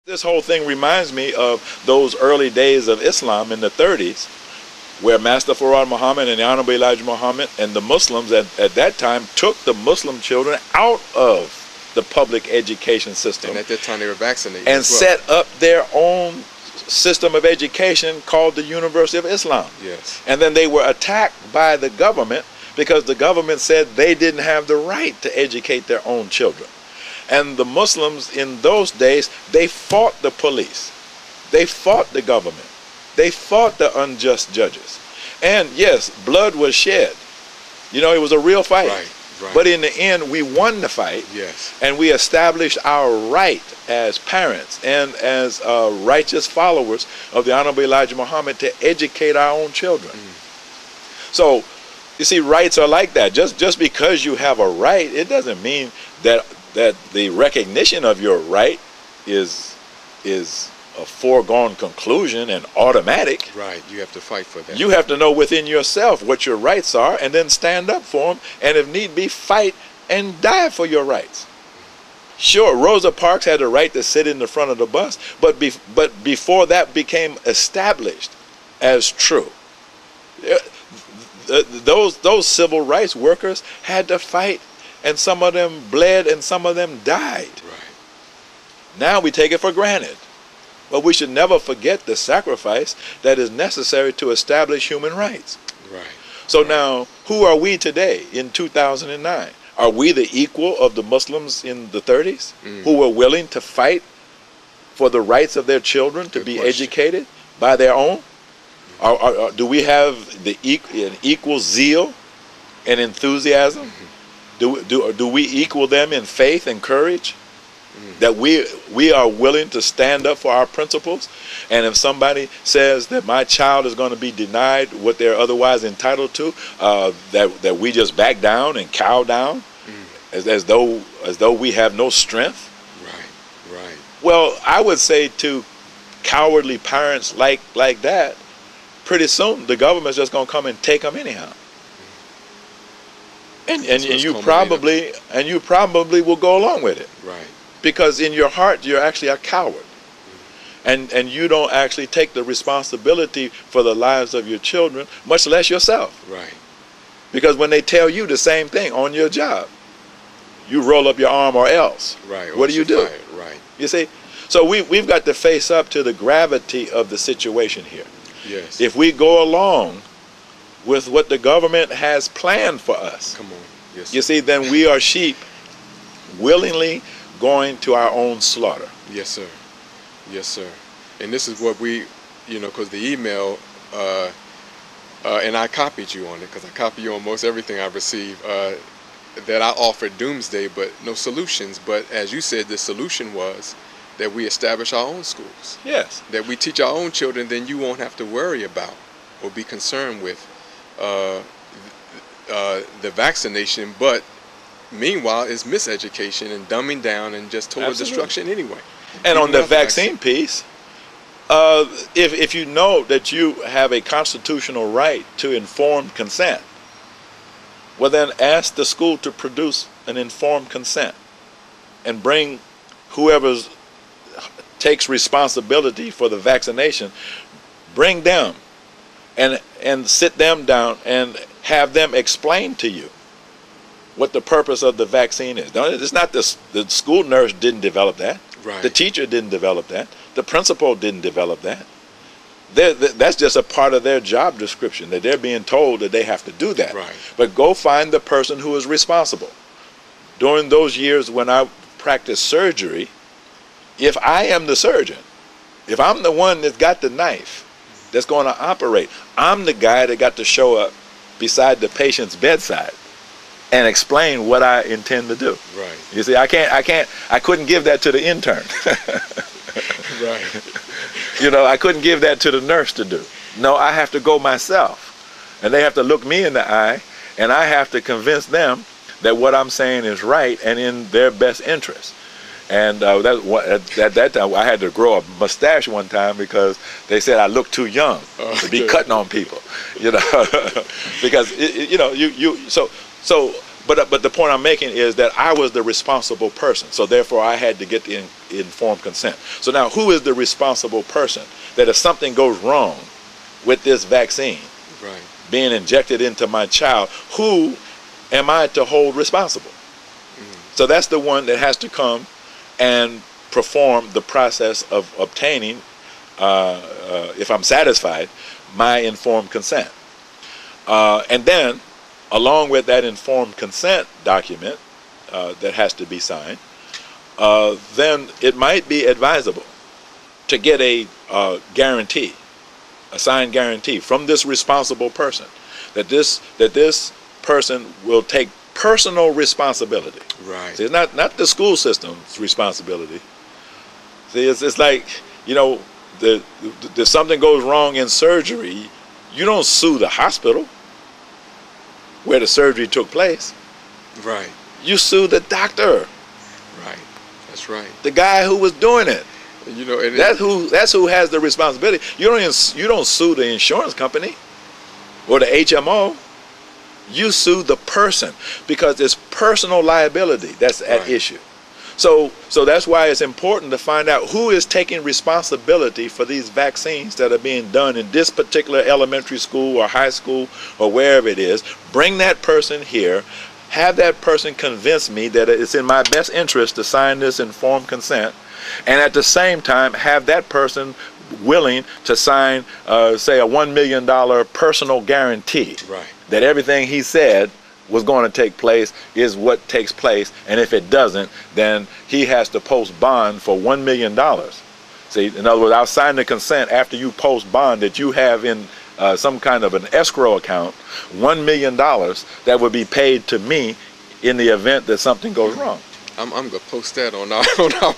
This whole thing reminds me of those early days of Islam in the 30s, where Master Farad Muhammad and the Honorable Elijah Muhammad and the Muslims at that time took the Muslim children out of the public education system. And at that time they were vaccinated. And set up their own system of education called the University of Islam. Yes. And then they were attacked by the government because the government said they didn't have the right to educate their own children. And the Muslims in those days, they fought the police. They fought the government. They fought the unjust judges. And yes, blood was shed. You know, it was a real fight. Right, right. But in the end, we won the fight. Yes. And we established our right as parents and as righteous followers of the Honorable Elijah Muhammad to educate our own children. So, you see, rights are like that. Just because you have a right, it doesn't mean that the recognition of your right is a foregone conclusion and automatic. Right, you have to fight for that. You have to know within yourself what your rights are and then stand up for them, and if need be, fight and die for your rights. Sure, Rosa Parks had the right to sit in the front of the bus, but before that became established as true, those civil rights workers had to fight, and some of them bled and some of them died. Right. Now we take it for granted. But we should never forget the sacrifice that is necessary to establish human rights. Right. So now, who are we today in 2009? Are we the equal of the Muslims in the 30s who were willing to fight for the rights of their children to be educated by their own? Do we have an equal zeal and enthusiasm? Do we equal them in faith and courage? That we are willing to stand up for our principles, and if somebody says that my child is going to be denied what they're otherwise entitled to, that we just back down and cow down, as though we have no strength. Right, right. Well, I would say to cowardly parents like that, pretty soon the government's just going to come and take them anyhow. And you probably will go along with it. Right. Because in your heart, you're actually a coward. And you don't actually take the responsibility for the lives of your children, much less yourself. Right. Because when they tell you the same thing on your job, you roll up your arm or else. Right. What do you do? Right. You see? So we've got to face up to the gravity of the situation here. Yes. If we go along with what the government has planned for us, come on. Yes. You see, then we are sheep willingly going to our own slaughter. Yes, sir. Yes, sir. And this is what we, because the email, and I copied you on it, because I copy you on most everything I receive, that I offered doomsday, but no solutions. But as you said, the solution was that we establish our own schools. Yes. That we teach our own children, then you won't have to worry about or be concerned with the vaccination, but meanwhile, it's miseducation and dumbing down and just total destruction anyway. And on the vaccine piece, if you know that you have a constitutional right to informed consent, well then ask the school to produce an informed consent and bring whoever takes responsibility for the vaccination, bring them and sit them down and have them explain to you what the purpose of the vaccine is. It's not the school nurse didn't develop that. Right. The teacher didn't develop that. The principal didn't develop that. That's just a part of their job description, that they're being told that they have to do that. Right. But go find the person who is responsible. During those years when I practiced surgery, if I am the surgeon, if I'm the one that's got the knife that's going to operate, I'm the guy that got to show up beside the patient's bedside and explain what I intend to do. Right. You see, I couldn't give that to the intern. Right. I couldn't give that to the nurse to do. No, I have to go myself. And they have to look me in the eye, and I have to convince them that what I'm saying is right and in their best interest. And at that time, I had to grow a mustache one time because they said I looked too young to be cutting on people. Because so But the point I'm making is that I was the responsible person, so therefore I had to get the informed consent. So now, who is the responsible person that if something goes wrong with this vaccine being injected into my child, who am I to hold responsible? So that's the one that has to come and perform the process of obtaining, if I'm satisfied, my informed consent. And then, along with that informed consent document that has to be signed, then it might be advisable to get a guarantee, a signed guarantee from this responsible person, that this person will take personal responsibility. Right. See, it's not the school system's responsibility. See, it's like, you know, if something goes wrong in surgery, you don't sue the hospital where the surgery took place. Right. You sue the doctor. Right. That's right. The guy who was doing it. You know, and that's who has the responsibility. You don't sue the insurance company or the HMO. You sue the person, because it's personal liability that's at issue. So that's why it's important to find out who is taking responsibility for these vaccines that are being done in this particular elementary school or high school or wherever it is. Bring that person here. Have that person convince me that it's in my best interest to sign this informed consent, and at the same time have that person willing to sign, say, a $1 million personal guarantee that everything he said was going to take place is what takes place, and if it doesn't, then he has to post bond for $1 million. See, in other words, I'll sign the consent after you post bond that you have in some kind of an escrow account, $1 million that would be paid to me in the event that something goes wrong. I'm going to post that on our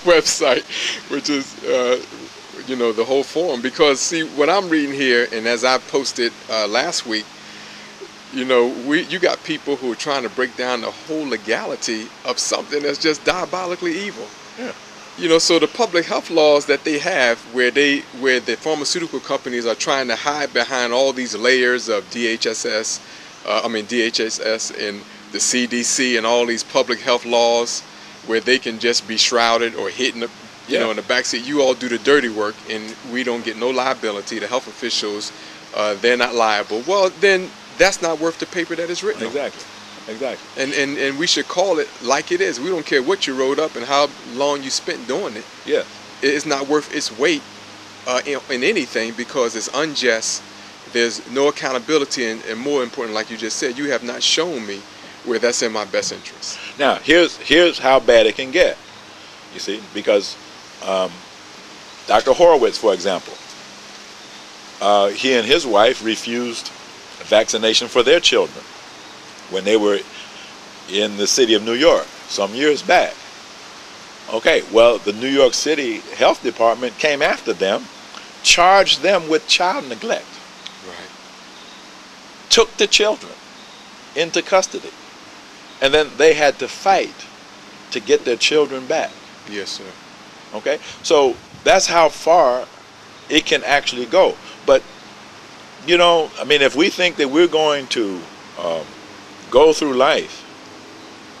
website, which is you know, the whole form, because see what I'm reading here, and as I posted last week, you know, you got people who are trying to break down the whole legality of something that's just diabolically evil. Yeah. You know, so the public health laws that they have, where the pharmaceutical companies are trying to hide behind all these layers of DHSS and the CDC and all these public health laws, where they can just be shrouded or hidden, you know, in the backseat. You all do the dirty work, and we don't get no liability. The health officials, they're not liable. Well, then that's not worth the paper that it's written on. Exactly. And we should call it like it is. We don't care what you wrote up and how long you spent doing it. Yeah. It's not worth its weight in anything, because it's unjust. There's no accountability, and more important, like you just said, you have not shown me where that's in my best interest. Now, here's how bad it can get. You see, because Dr. Horowitz, for example, he and his wife refused vaccination for their children when they were in the city of New York some years back. Okay, well, the New York City Health Department came after them, charged them with child neglect. Right. Took the children into custody. And then they had to fight to get their children back. Yes, sir. Okay, so that's how far it can actually go. But, you know, I mean, if we think that we're going to go through life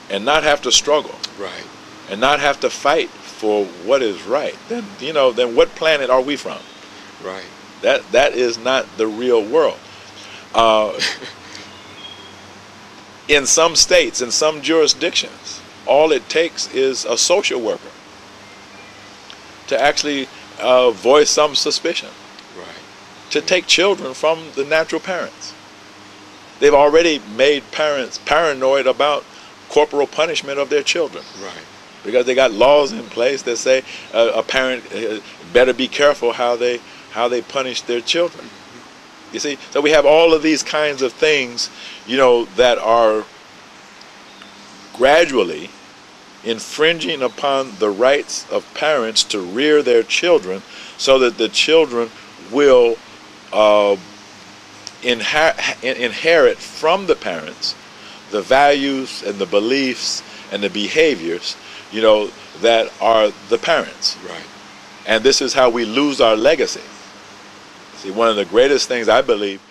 and not have to struggle, right, and not have to fight for what is right, then, you know, then what planet are we from? Right. That is not the real world. In some states, in some jurisdictions, all it takes is a social worker to actually voice some suspicion, to take children from the natural parents. They've already made parents paranoid about corporal punishment of their children, because they got laws in place that say a parent better be careful how they punish their children. You see, so we have all of these kinds of things, you know, that are gradually infringing upon the rights of parents to rear their children, so that the children will inherit from the parents the values and the beliefs and the behaviors, you know, that are the parents. Right. And this is how we lose our legacy. See, one of the greatest things I believe